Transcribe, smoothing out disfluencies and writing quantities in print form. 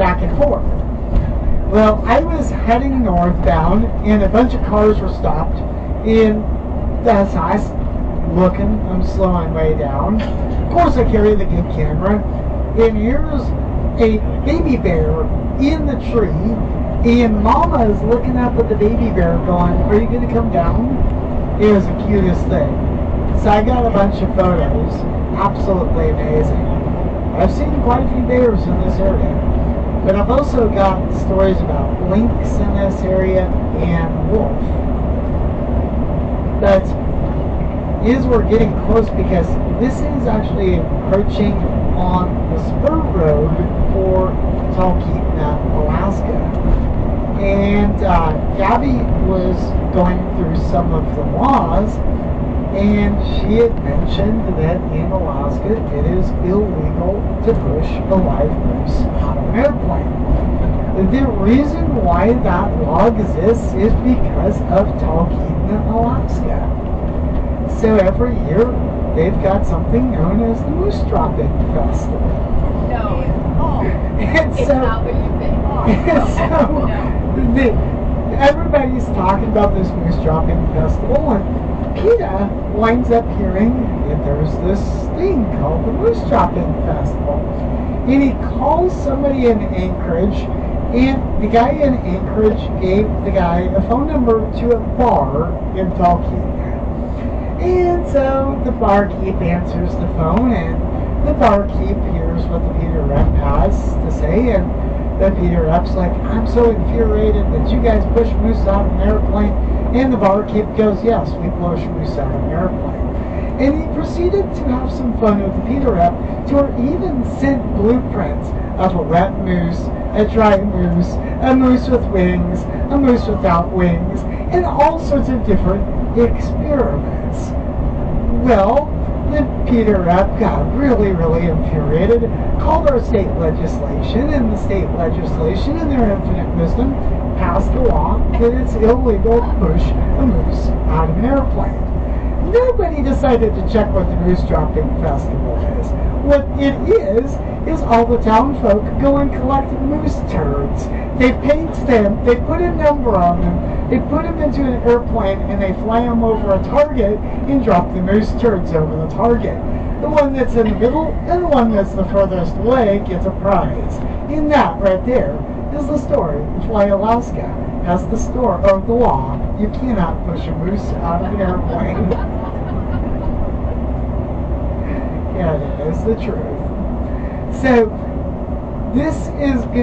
back and forth. Well, I was heading northbound, and a bunch of cars were stopped, and that's nice. Looking, I'm slowing way down. Of course, I carry the good camera, and here's a baby bear in the tree, and Mama is looking up at the baby bear going, "Are you going to come down?" It was the cutest thing. So I got a bunch of photos. Absolutely amazing. I've seen quite a few bears in this area, but I've also got stories about lynx in this area and wolf. But as we're getting close, because this is actually approaching on the spur road for Talkeetna, Alaska. And Gabby was going through some of the laws, and she had mentioned that in Alaska it is illegal to push a live moose out of an airplane. The reason why that law exists is because of Talkeetna, Alaska. So every year they've got something known as the Moose Dropping Festival. No. Oh. And It's so, not what you think. Everybody's talking about this Moose Dropping Festival, and PETA winds up hearing that there's this thing called the Moose Dropping Festival. And he calls somebody in Anchorage, and the guy in Anchorage gave the guy a phone number to a bar in Talkeetna. And so the barkeep answers the phone, and the barkeep hears what the PETA rep has to say, and the PETA rep's like, "I'm so infuriated that you guys push moose out of an airplane." And the barkeep goes, "Yes, we push moose out of an airplane." And he proceeded to have some fun with the PETA rep, to where he even sent blueprints of a wet moose, a dry moose, a moose with wings, a moose without wings, and all sorts of different experiments. Well, the PETA rep got really, really infuriated, called our state legislation, and the state legislation, in their infinite wisdom, passed a law that it's illegal to push a moose out of an airplane. Nobody decided to check what the Moose Dropping Festival is. What it is all the town folk go and collect moose turds. They paint them, they put a number on them, they put them into an airplane, and they fly them over a target and drop the moose turds over the target. The one that's in the middle and the one that's the furthest away gets a prize. And that right there is the story of why Alaska has the law. You cannot push a moose out of an airplane. Yeah, it is the truth. So, this is going to